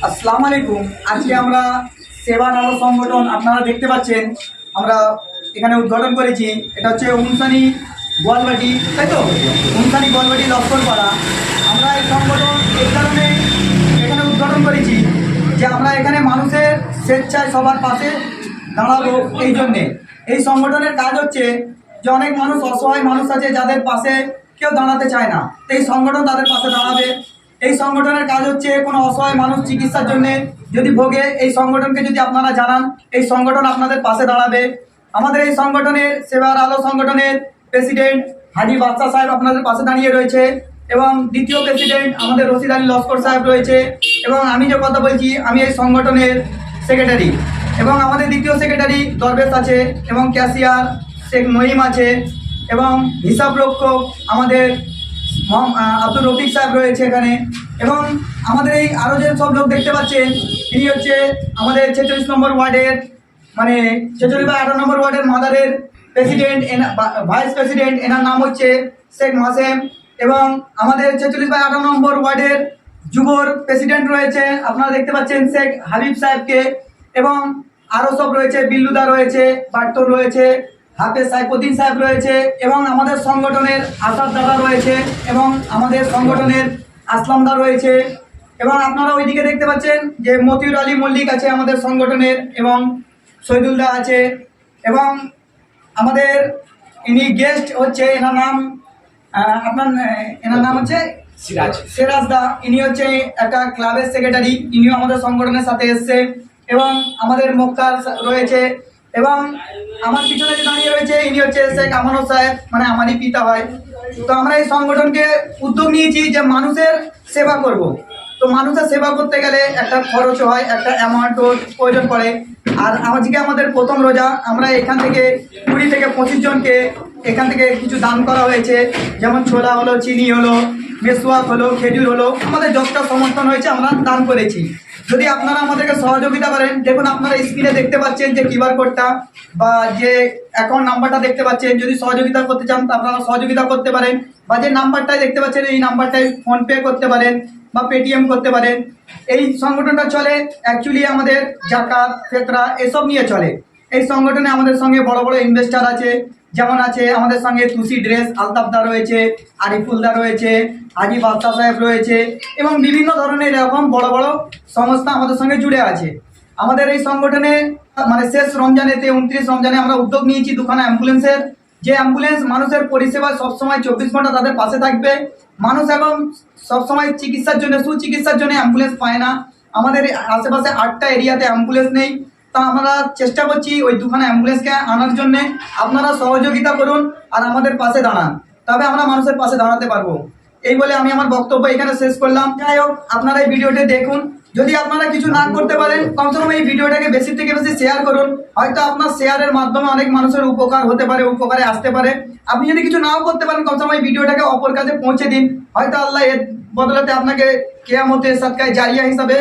আসসালামু আলাইকুম। আজকে আমরা সেবা নামক সংগঠন আপনারা দেখতে পাচ্ছেন আমরা এখানে উদ্ঘাটন করেছি। এটা হচ্ছে অনুষ্ঠানি গোয়ালবাটি, তাই তো? অনুষ্ঠানি গোয়ালবাটি লস্করপাড়া। আমরা এই সংগঠন এই কারণে এখানে উদ্ঘাটন করেছি যে আমরা এখানে মানুষের স্বেচ্ছায় সবার পাশে দাঁড়াবো। এই জন্যে এই সংগঠনের কাজ হচ্ছে যে অনেক মানুষ, অসহায় মানুষ আছে যাদের পাশে কেউ দাঁড়াতে চায় না, তো এই সংগঠন তাদের পাশে দাঁড়াবে। এই সংগঠনের কাজ হচ্ছে কোনো অসহায় মানুষ চিকিৎসার জন্য যদি ভোগে, এই সংগঠনকে যদি আপনারা জানান, এই সংগঠন আপনাদের পাশে দাঁড়াবে। আমাদের এই সংগঠনের সেবার আলো সংগঠনের প্রেসিডেন্ট হাজি বাদশা সাহেব আপনাদের পাশে দাঁড়িয়ে রয়েছে, এবং দ্বিতীয় প্রেসিডেন্ট আমাদের রশিদ আলী লস্কর সাহেব রয়েছে, এবং আমি যে কথা বলছি আমি এই সংগঠনের সেক্রেটারি, এবং আমাদের দ্বিতীয় সেক্রেটারি দরবেশ আছে, এবং ক্যাশিয়ার শেখ নঈম আছে, এবং হিসাব রক্ষক আমাদের আব্দুর রফিক সাহেব রয়েছে এখানে। এবং আমাদের এই আরও যে সব লোক দেখতে পাচ্ছেন, ইনি হচ্ছে আমাদের 46 নম্বর ওয়ার্ডের, মানে 46 বা 18 নম্বর ওয়ার্ডের মাদারের প্রেসিডেন্ট, ভাইস প্রেসিডেন্ট, এনার নাম হচ্ছে শেখ মাসেম। এবং আমাদের 46 বা 18 নম্বর ওয়ার্ডের যুবর প্রেসিডেন্ট রয়েছে, আপনারা দেখতে পাচ্ছেন শেখ হাবিব সাহেবকে। এবং আরও সব রয়েছে, বিল্লুদা রয়েছে, বাট্টর রয়েছে, হাফেজ সাইফুদ্দিন সাহেব রয়েছে, এবং আমাদের সংগঠনের আসাদ দাদা রয়েছে, এবং আমাদের সংগঠনের আসলামদা রয়েছে। এবং আপনারা ওইদিকে দেখতে পাচ্ছেন যে মতিউর আলী মল্লিক আছে আমাদের সংগঠনের, এবং শহীদুলদা আছে। এবং আমাদের ইনি গেস্ট হচ্ছে, এনার নাম হচ্ছে সিরাজ দা। ইনি হচ্ছে একটা ক্লাবের সেক্রেটারি, ইনিও আমাদের সংগঠনের সাথে এসছে। এবং আমাদের মুক্তার রয়েছে, এবং আমার পিছনে যে দাঁড়িয়ে রয়েছে ইনি হচ্ছে শেখ আমানত সাহেব, মানে আমারই পিতা হয়। তো আমরা এই সংগঠনকে উদ্যোগ নিয়েছি যে মানুষের সেবা করব। তো মানুষের সেবা করতে গেলে একটা খরচ হয়, একটা অ্যামাউন্টও প্রয়োজন পড়ে। আর আজকে আমাদের প্রথম রোজা, আমরা এখান থেকে 20 থেকে 25 জনকে এখান থেকে কিছু দান করা হয়েছে, যেমন ছোলা হলো, চিনি হলো, মেসওয়াক হলো, খেজুর হলো, আমাদের যতটা সমর্থন হয়েছে আমরা দান করেছি। যদি আপনারা আমাদেরকে সহযোগিতা করেন, দেখুন আপনারা স্ক্রিনে দেখতে পাচ্ছেন যে কিউআর কোডটা বা যে অ্যাকাউন্ট নাম্বারটা দেখতে পাচ্ছেন, যদি সহযোগিতা করতে চান তা আপনারা সহযোগিতা করতে পারেন, বা যে নাম্বারটাই দেখতে পাচ্ছেন এই নাম্বারটাই ফোনপে করতে পারেন বা পেটিএম করতে পারেন। এই সংগঠনটা চলে অ্যাকচুয়ালি আমাদের জাকাত, ফেতরা এসব নিয়ে চলে। এই সংগঠনে আমাদের সঙ্গে বড় বড় ইনভেস্টার আছে, যেমন আছে আমাদের সঙ্গে তুসি ড্রেস আলতাফদা রয়েছে, আরিফুলদা রয়েছে, হাজি বাদশা সাহেব রয়েছে, এবং বিভিন্ন ধরনের এরকম বড় বড় সংস্থা আমাদের সঙ্গে জুড়ে আছে। আমাদের এই সংগঠনে মানে শেষ রমজানেতে 29 রমজানে আমরা উদ্যোগ নিয়েছি দুখানা অ্যাম্বুলেন্সের, যে অ্যাম্বুলেন্স মানুষের পরিষেবা সবসময় 24 ঘন্টা তাদের পাশে থাকবে। মানুষ এখন সবসময় চিকিৎসার জন্য, সুচিকিৎসার জন্য অ্যাম্বুলেন্স পায় না। আমাদের আশেপাশে 8টা এরিয়াতে অ্যাম্বুলেন্স নেই, তা আমরা চেষ্টা করছি ওই দুখানা অ্যাম্বুলেন্সকে আনার জন্য। আপনারা সহযোগিতা করুন আর আমাদের পাশে দাঁড়ান, তবে আমরা মানুষের পাশে দাঁড়াতে পারবো। এই বলে আমি আমার বক্তব্য এখানে শেষ করলাম। যাই হোক, আপনারা এই ভিডিওটি দেখুন। যদি আপনারা কিছু না করতে পারেন, কমসে কম এই ভিডিওটাকে বেশি থেকে বেশি শেয়ার করুন। হয়তো আপনার শেয়ারের মাধ্যমে অনেক মানুষের উপকার হতে পারে, উপকারে আসতে পারে। আপনি যদি কিছু নাও করতে পারেন, কমসে কম এই ভিডিওটাকে অপর কাছে পৌঁছে দিন। হয়তো আল্লাহ এর বদলাতে আপনাকে কিয়ামতে সাদকায়ে জারিয়া হিসাবে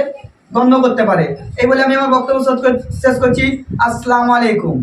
গণ্য করতে পারে। এই বলে আমি আমার বক্তব্য শেষ করছি। আসসালামু আলাইকুম।